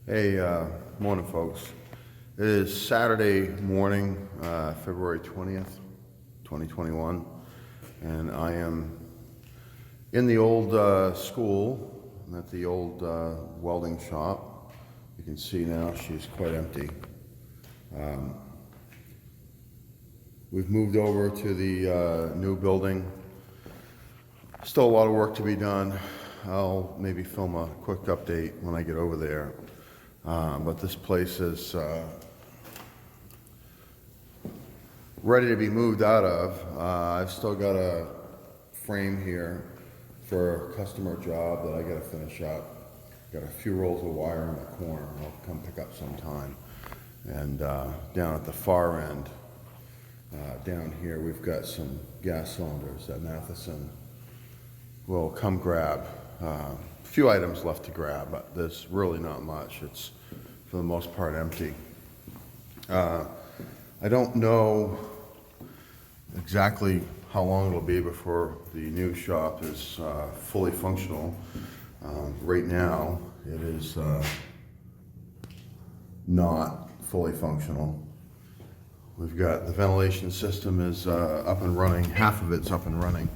Hey, morning folks. It is Saturday morning, February 20th, 2021, and I am in the old school. I'm at the old welding shop. You can see now she's quite empty. We've moved over to the new building. Still a lot of work to be done. I'll maybe film a quick update when I get over there. But this place is ready to be moved out of. I've still got a frame here for a customer job that I got to finish up. Got a few rolls of wire in the corner. I'll come pick up sometime. And down at the far end, down here, we've got some gas cylinders that Matheson will come grab. A few items left to grab, but there's really not much. It's for the most part empty. I don't know exactly how long it'll be before the new shop is fully functional. Right now, it is not fully functional. We've got the ventilation system is up and running. Half of it's up and running.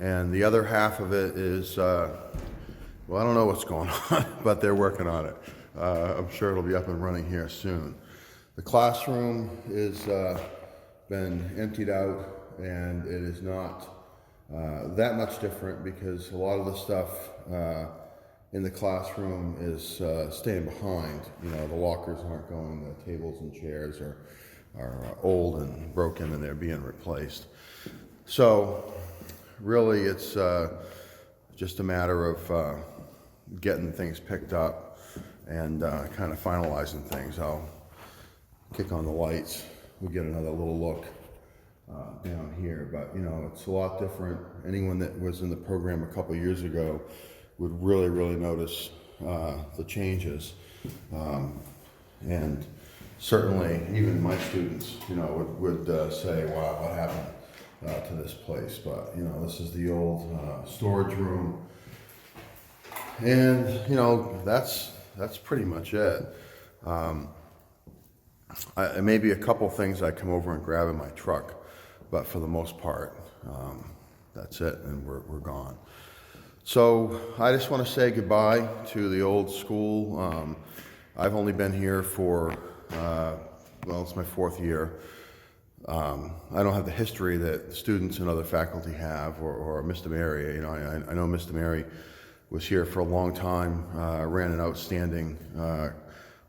And the other half of it is, well, I don't know what's going on, but they're working on it. I'm sure it'll be up and running here soon. The classroom is been emptied out, and it is not that much different because a lot of the stuff in the classroom is staying behind. You know, the lockers aren't going, the tables and chairs are old and broken and they're being replaced. So really it's just a matter of getting things picked up and kind of finalizing things. I'll kick on the lights. We'll get another little look down here, but you know, it's a lot different. Anyone that was in the program a couple years ago would really notice the changes. And certainly even my students, you know, would say, wow, what happened to this place? But you know, this is the old storage room, and you know, that's pretty much it. Maybe a couple things I come over and grab in my truck, but for the most part, that's it, and we're gone. So I just want to say goodbye to the old school. I've only been here for well, it's my fourth year. I don't have the history that students and other faculty have, or Mr. Mary. You know, I know Mr. Mary was here for a long time, ran an outstanding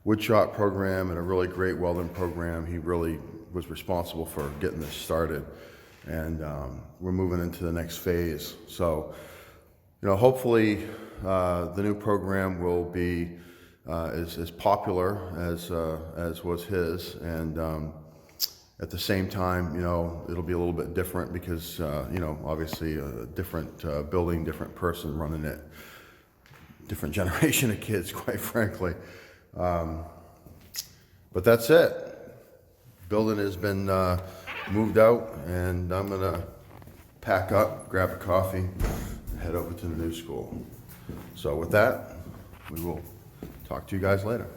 woodshop program and a really great welding program. He really was responsible for getting this started, and we're moving into the next phase. So, you know, hopefully the new program will be as popular as was his, and at the same time, you know, it'll be a little bit different because you know, obviously a different building, different person running it, different generation of kids, quite frankly. But that's it. Building has been moved out, and I'm gonna pack up, grab a coffee, head over to the new school. So with that, we will talk to you guys later.